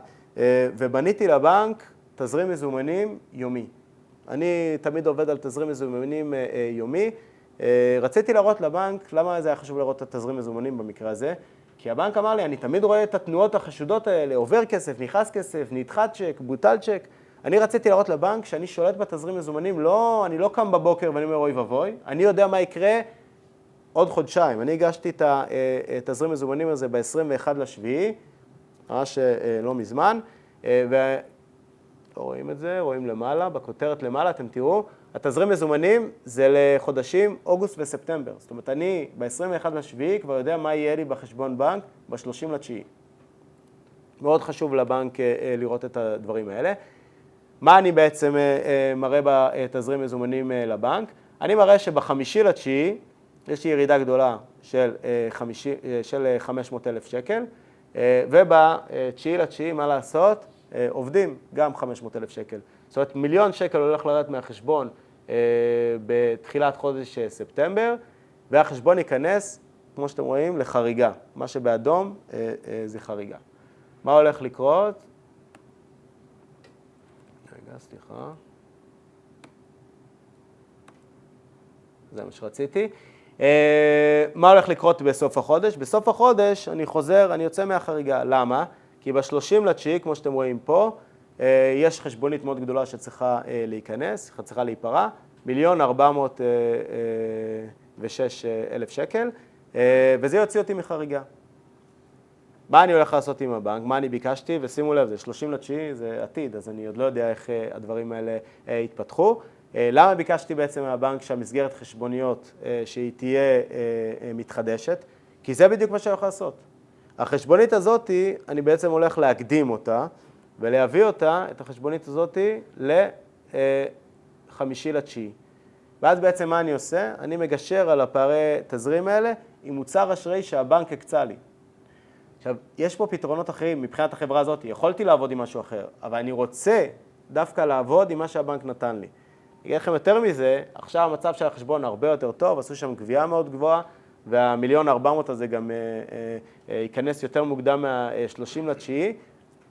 ובניתי לבנק תזרים מזומנים יומי. אני תמיד עובד על תזרים מזומנים יומי. רציתי להראות לבנק, למה זה היה חשוב לראות את התזרים מזומנים במקרה הזה? כי הבנק אמר לי, אני תמיד רואה את התנועות החשודות האלה, עובר כסף, נכנס כסף, נדחה צ'ק, בוטל צ'ק. אני רציתי להראות לבנק שאני שולט בתזרים מזומנים, אני לא קם בבוקר ואני אומר אוי ובוי, אני יודע מה יקרה עוד חודשיים. אני הגשתי את התזרים מזומנים הזה ב-21 לשביעי, ממש לא מזמן, רואים את זה, רואים למעלה, בכותרת למעלה, אתם תראו, התזרים מזומנים זה לחודשים אוגוסט וספטמבר. זאת אומרת, אני ב-21 לשביעי כבר יודע מה יהיה לי בחשבון בנק ב-30 לתשיעי. מאוד חשוב לבנק לראות את הדברים האלה. מה אני בעצם מראה בתזרים מזומנים לבנק? אני מראה שבחמישי לתשיעי יש לי ירידה גדולה של 500,000 שקל, ובתשיעי לתשיעי, מה לעשות? עובדים גם 500,000 שקל. זאת אומרת, 1,000,000 שקל הולך לרדת מהחשבון בתחילת חודש ספטמבר, והחשבון ייכנס, כמו שאתם רואים, לחריגה. מה שבאדום זה חריגה. מה הולך לקרות? רגע, סליחה. זה מה שרציתי. מה הולך לקרות בסוף החודש? בסוף החודש אני חוזר, אני יוצא מהחריגה. למה? כי ב-30 לתשיעי, כמו שאתם רואים פה, יש חשבונית מאוד גדולה שצריכה להיכנס, צריכה להיפרע, 1,406,000 שקל, וזה יוציא אותי מחריגה. מה אני הולך לעשות עם הבנק? מה אני ביקשתי? ושימו לב, זה 30 לתשיעי, זה עתיד, אז אני עוד לא יודע איך הדברים האלה יתפתחו. למה ביקשתי בעצם מהבנק שהמסגרת חשבוניות שהיא תהיה מתחדשת? כי זה בדיוק מה שאני הולך לעשות. החשבונית הזאת, אני בעצם הולך להקדים אותה, ולהביא אותה, את החשבונית הזאת, לחמישי לתשיעי. ואז בעצם מה אני עושה? אני מגשר על הפערי תזרים האלה עם מוצר אשראי שהבנק הקצה לי. עכשיו, יש פה פתרונות אחרים מבחינת החברה הזאת. יכולתי לעבוד עם משהו אחר, אבל אני רוצה דווקא לעבוד עם מה שהבנק נתן לי. אני אגיד לכם יותר מזה, עכשיו המצב של החשבון הרבה יותר טוב, עשו שם גבייה מאוד גבוהה, וה1,400,000 הזה גם ייכנס יותר מוקדם מה-30 לתשיעי.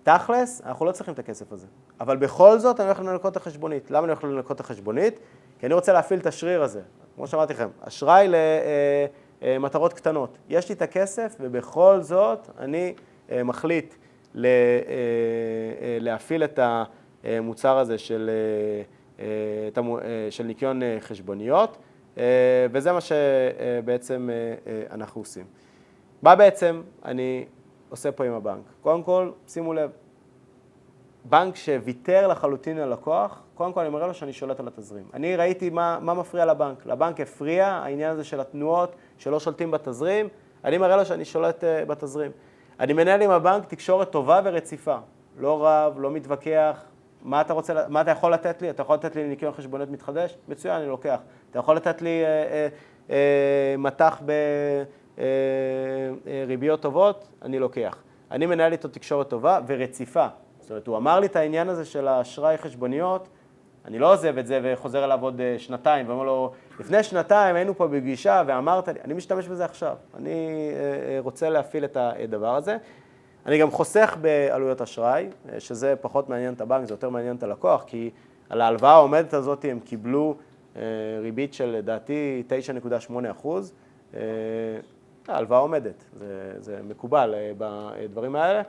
תכלס, אנחנו לא צריכים את הכסף הזה. אבל בכל זאת אני הולך לנקות את החשבונית. למה אני הולך לנקות את החשבונית? כי אני רוצה להפעיל את השריר הזה. כמו שאמרתי לכם, אשראי למטרות קטנות. יש לי את הכסף ובכל זאת אני מחליט להפעיל את המוצר הזה של ניקיון חשבוניות, וזה מה שבעצם אנחנו עושים. מה בעצם אני עושה פה עם הבנק? קודם כל, שימו לב, בנק שוויתר לחלוטין ללקוח, קודם כל אני מראה לו שאני שולט על התזרים. אני ראיתי מה מפריע לבנק. לבנק הפריע העניין הזה של התנועות שלא שולטים בתזרים, אני מראה לו שאני שולט בתזרים. אני מנהל עם הבנק תקשורת טובה ורציפה. לא רב, לא מתווכח. מה אתה יכול לתת לי? אתה יכול לתת לי ניקיון חשבוניות מתחדש? מצוין, אני לוקח. אתה יכול לתת לי מתח בריביות טובות? אני לוקח. אני מנהל איתו תקשורת טובה ורציפה. זאת אומרת, הוא אמר לי את העניין הזה של האשראי חשבוניות, אני לא עוזב את זה וחוזר אליו עוד שנתיים, ואומר לו, לפני שנתיים היינו פה בפגישה ואמרת לי, אני משתמש בזה עכשיו. אני רוצה להפעיל את הדבר הזה. אני גם חוסך בעלויות אשראי, שזה פחות מעניין את הבנק, זה יותר מעניין את הלקוח, כי על ההלוואה העומדת הזאת הם קיבלו ריבית של, לדעתי, 9.8%. ההלוואה עומדת, זה מקובל בדברים האלה.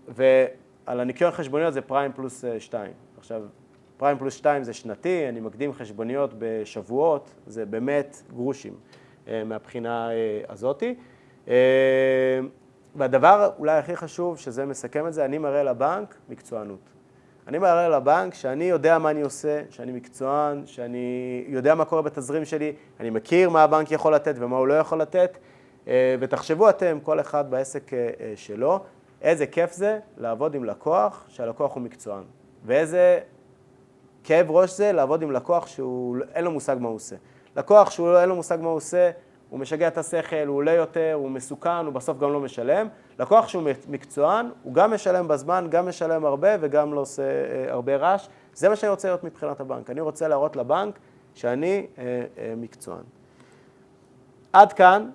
ועל הניקיון חשבוניות זה פריים פלוס 2. עכשיו, פריים פלוס 2 זה שנתי, אני מקדים חשבוניות בשבועות, זה באמת גרושים מהבחינה הזאת. והדבר אולי הכי חשוב, שזה מסכם את זה, אני מראה לבנק מקצוענות. אני מראה לבנק שאני יודע מה אני עושה, שאני מקצוען, שאני יודע מה קורה בתזרים שלי, אני מכיר מה הבנק יכול לתת ומה הוא לא יכול לתת, ותחשבו אתם, כל אחד בעסק שלו, איזה כיף זה לעבוד עם לקוח, שהלקוח הוא מקצוען. ואיזה כאב ראש זה לעבוד עם לקוח שאין לו מושג מה הוא עושה. לקוח שאין לו מושג מה הוא עושה, הוא משגע את השכל, הוא עולה יותר, הוא מסוכן, הוא בסוף גם לא משלם. לקוח שהוא מקצוען, הוא גם משלם בזמן, גם משלם הרבה וגם לא עושה הרבה רעש. זה מה שאני רוצה להיות מבחינת הבנק. אני רוצה להראות לבנק שאני מקצוען. עד כאן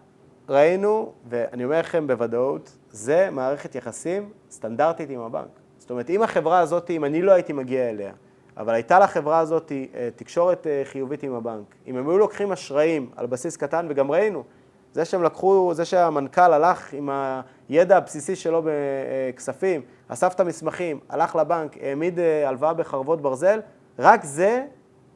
ראינו, ואני אומר לכם בוודאות, זה מערכת יחסים סטנדרטית עם הבנק. זאת אומרת, אם החברה הזאת, אם אני לא הייתי מגיע אליה, אבל הייתה לחברה הזאת תקשורת חיובית עם הבנק, אם הם היו לוקחים אשראים על בסיס קטן, וגם ראינו, זה שהם לקחו, זה שהמנכ"ל הלך עם הידע הבסיסי שלו בכספים, אסף את המסמכים, הלך לבנק, העמיד הלוואה בחרבות ברזל, רק זה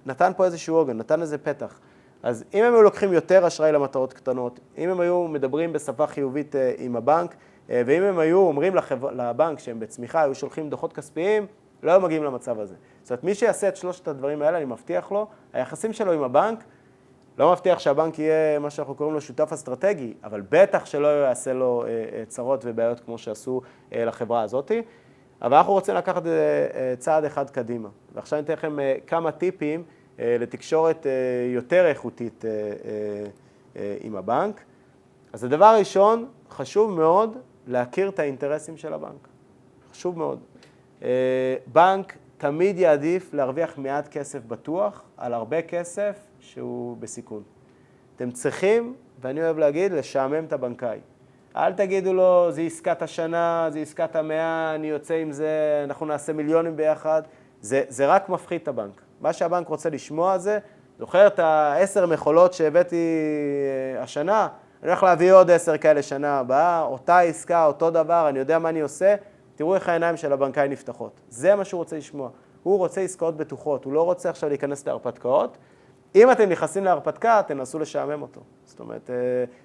נתן פה איזשהו עוגן, נתן איזה פתח. אז אם הם היו לוקחים יותר אשראי למטרות קטנות, אם הם היו מדברים בשפה חיובית עם הבנק, ואם הם היו אומרים לבנק שהם בצמיחה, היו שולחים דוחות כספיים, לא היו מגיעים למצב הזה. זאת אומרת, מי שיעשה את שלושת הדברים האלה, אני מבטיח לו, היחסים שלו עם הבנק, לא מבטיח שהבנק יהיה מה שאנחנו קוראים לו שותף אסטרטגי, אבל בטח שלא יעשה לו צרות ובעיות כמו שעשו לחברה הזאת. אבל אנחנו רוצים לקחת צעד אחד קדימה. ועכשיו אני אתן לכם כמה טיפים לתקשורת יותר איכותית עם הבנק. אז הדבר הראשון, חשוב מאוד להכיר את האינטרסים של הבנק. חשוב מאוד. בנק תמיד יעדיף להרוויח מעט כסף בטוח על הרבה כסף שהוא בסיכון. אתם צריכים, ואני אוהב להגיד, לשעמם את הבנקאי. אל תגידו לו, זה עסקת השנה, זה עסקת המאה, אני יוצא עם זה, אנחנו נעשה מיליונים ביחד. זה רק מפחיד את הבנק. מה שהבנק רוצה לשמוע זה, זוכר את 10 מכולות שהבאתי השנה, אני הולך להביא עוד 10 כאלה שנה הבאה, אותה עסקה, אותו דבר, אני יודע מה אני עושה, תראו איך העיניים של הבנקאי נפתחות. זה מה שהוא רוצה לשמוע. הוא רוצה עסקאות בטוחות, הוא לא רוצה עכשיו להיכנס להרפתקאות. אם אתם נכנסים להרפתקה, תנסו לשעמם אותו. זאת אומרת,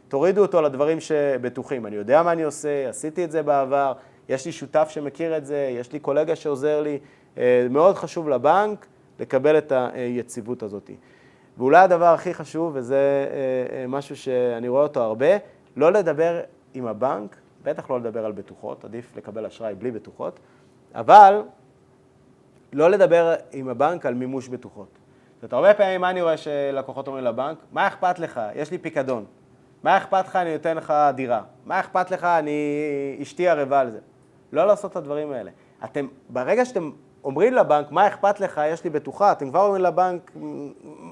תורידו אותו לדברים שבטוחים. אני יודע מה אני עושה, עשיתי את זה בעבר, יש לי שותף שמכיר את זה, יש לי קולגה שעוזר לי. מאוד חשוב לבנק לקבל את היציבות הזאת. ואולי הדבר הכי חשוב, וזה משהו שאני רואה אותו הרבה, לא לדבר עם הבנק, בטח לא לדבר על בטוחות, עדיף לקבל אשראי בלי בטוחות, אבל לא לדבר עם הבנק על מימוש בטוחות. זאת אומרת, הרבה פעמים מה אני רואה שלקוחות אומרים לבנק? מה אכפת לך? יש לי פיקדון. מה אכפת לך? אני נותן לך דירה. מה אכפת לך? אשתי ערבה על זה. לא לעשות את הדברים האלה. ברגע שאתם אומרים לבנק, מה אכפת לך? יש לי בטוחה. אתם כבר אומרים לבנק,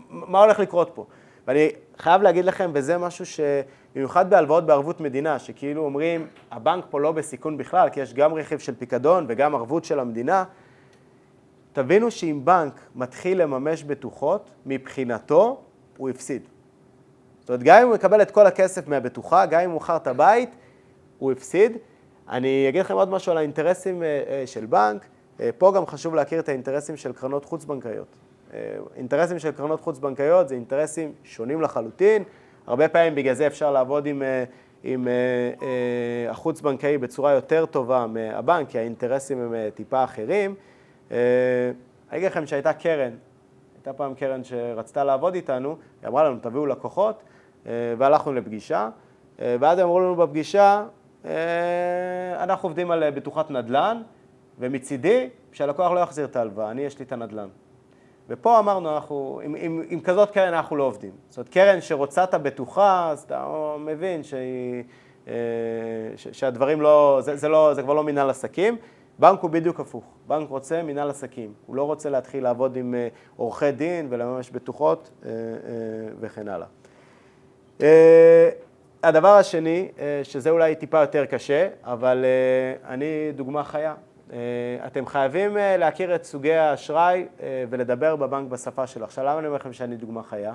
מה הולך לקרות פה? ואני חייב להגיד לכם, וזה משהו שבמיוחד בהלוואות בערבות מדינה, שכאילו אומרים, הבנק פה לא בסיכון בכלל, כי יש גם רכיב של פיקדון וגם ערבות של המדינה. תבינו שאם בנק מתחיל לממש בטוחות, מבחינתו הוא הפסיד. זאת אומרת, גם אם הוא יקבל את כל הכסף מהבטוחה, גם אם הוא מוכר את הבית, הוא הפסיד. אני אגיד לכם עוד משהו על האינטרסים של בנק. פה גם חשוב להכיר את האינטרסים של קרנות חוץ-בנקאיות. אינטרסים של קרנות חוץ-בנקאיות זה אינטרסים שונים לחלוטין. הרבה פעמים בגלל זה אפשר לעבוד עם החוץ-בנקאי בצורה יותר טובה מהבנק, כי האינטרסים הם טיפה אחרים. אני אגיד לכם שהייתה קרן, הייתה פעם קרן שרצתה לעבוד איתנו, היא אמרה לנו, תביאו לקוחות, והלכנו לפגישה, ואז הם אמרו לנו בפגישה, אנחנו עובדים על בטוחת נדל"ן, ומצידי, שהלקוח לא יחזיר את ההלוואה, יש לי את הנדל"ן. ופה אמרנו, עם כזאת קרן אנחנו לא עובדים. זאת אומרת, קרן שרוצה את הבטוחה, אז אתה מבין שהדברים לא, זה כבר לא מנהל עסקים. בנק הוא בדיוק הפוך. בנק רוצה מנהל עסקים. הוא לא רוצה להתחיל לעבוד עם עורכי דין ולממש בטוחות וכן הלאה. הדבר השני, שזה אולי טיפה יותר קשה, אבל אני דוגמה חיה. אתם חייבים להכיר את סוגי האשראי ולדבר בבנק בשפה שלו. עכשיו, למה אני אומר לכם שאני דוגמה חיה?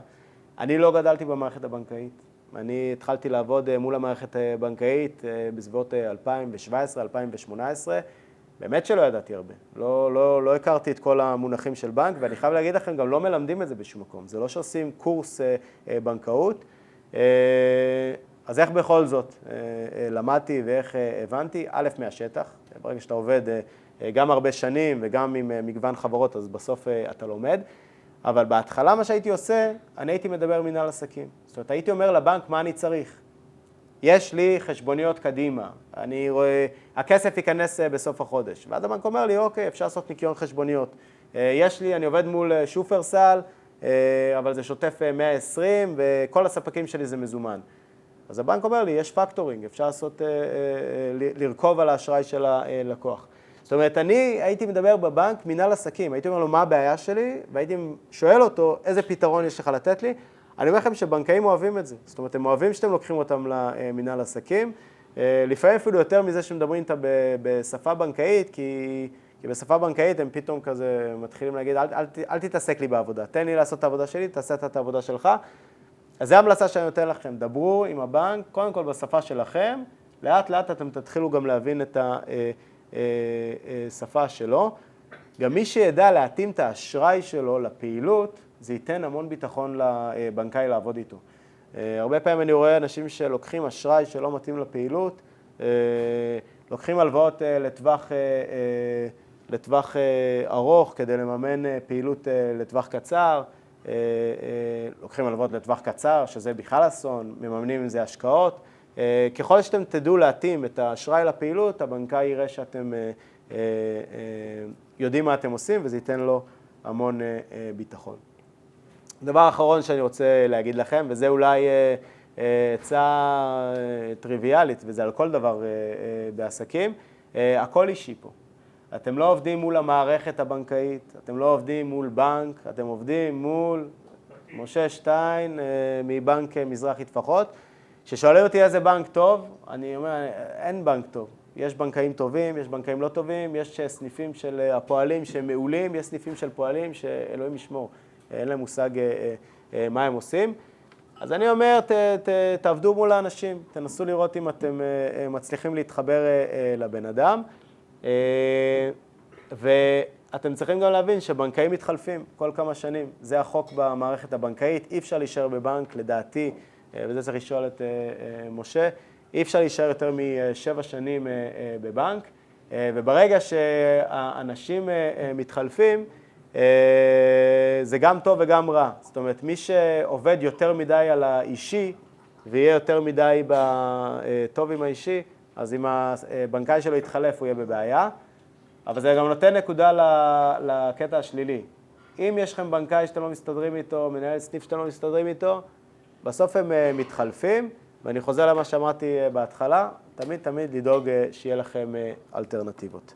אני לא גדלתי במערכת הבנקאית. אני התחלתי לעבוד מול המערכת הבנקאית בסביבות 2017-2018. באמת שלא ידעתי הרבה. לא הכרתי את כל המונחים של בנק, ואני חייב להגיד לכם, גם לא מלמדים את זה בשום מקום. זה לא שעושים קורס בנקאות. אז איך בכל זאת למדתי ואיך הבנתי? א', מהשטח. ברגע שאתה עובד גם הרבה שנים וגם עם מגוון חברות, אז בסוף אתה לומד. אבל בהתחלה מה שהייתי עושה, אני הייתי מדבר מנהל עסקים. זאת אומרת, הייתי אומר לבנק מה אני צריך. יש לי חשבוניות קדימה, אני רואה, הכסף ייכנס בסוף החודש. ואז הבנק אומר לי, אוקיי, אפשר לעשות ניקיון חשבוניות. יש לי, אני עובד מול שופרסל, אבל זה שוטף 120, וכל הספקים שלי זה מזומן. אז הבנק אומר לי, יש פקטורינג, אפשר לעשות, לרכוב על האשראי של הלקוח. זאת אומרת, אני הייתי מדבר בבנק מנהל עסקים, הייתי אומר לו מה הבעיה שלי, והייתי שואל אותו איזה פתרון יש לך לתת לי. אני אומר לכם שבנקאים אוהבים את זה, זאת אומרת, הם אוהבים שאתם לוקחים אותם למנהל עסקים, לפעמים אפילו יותר מזה שמדברים איתה בשפה בנקאית, כי בשפה בנקאית הם פתאום כזה מתחילים להגיד, אל תתעסק לי בעבודה, תן לי לעשות את העבודה שלי, תעשה את העבודה שלך. אז זו המלצה שאני נותן לכם, דברו עם הבנק, קודם כל בשפה שלכם, לאט לאט אתם תתחילו גם להבין את השפה שלו. גם מי שידע להתאים את האשראי שלו לפעילות, זה ייתן המון ביטחון לבנקאי לעבוד איתו. הרבה פעמים אני רואה אנשים שלוקחים אשראי שלא מתאים לפעילות, לוקחים הלוואות לטווח ארוך כדי לממן פעילות לטווח קצר, לוקחים הלוואות לטווח קצר, שזה בכלל אסון, מממנים עם זה השקעות. ככל שאתם תדעו להתאים את האשראי לפעילות, הבנקאי יראה שאתם יודעים מה אתם עושים, וזה ייתן לו המון ביטחון. דבר אחרון שאני רוצה להגיד לכם, וזה אולי עצה טריוויאלית, וזה על כל דבר בעסקים, הכל אישי פה. אתם לא עובדים מול המערכת הבנקאית, אתם לא עובדים מול בנק, אתם עובדים מול משה שטיין מבנק מזרחי טפחות. כששואלים אותי איזה בנק טוב, אני אומר, אין בנק טוב. יש בנקאים טובים, יש בנקאים לא טובים, יש סניפים של הפועלים שהם מעולים, יש סניפים של פועלים שאלוהים ישמור, אין להם מושג מה הם עושים. אז אני אומר, תעבדו מול האנשים, תנסו לראות אם אתם מצליחים להתחבר לבן אדם. ואתם צריכים גם להבין שבנקאים מתחלפים כל כמה שנים. זה החוק במערכת הבנקאית, אי אפשר להישאר בבנק, לדעתי, וזה צריך לשאול את משה, אי אפשר להישאר יותר מ7 שנים בבנק, וברגע שהאנשים מתחלפים, זה גם טוב וגם רע. זאת אומרת, מי שעובד יותר מדי על האישי, ויהיה יותר מדי טוב עם האישי, אז אם הבנקאי שלו יתחלף, הוא יהיה בבעיה. אבל זה גם נותן נקודה לקטע השלילי. אם יש לכם בנקאי שאתם לא מסתדרים איתו, מנהל סניף שאתם לא מסתדרים איתו, בסוף הם מתחלפים, ואני חוזר למה שאמרתי בהתחלה, תמיד לדאוג שיהיה לכם אלטרנטיבות.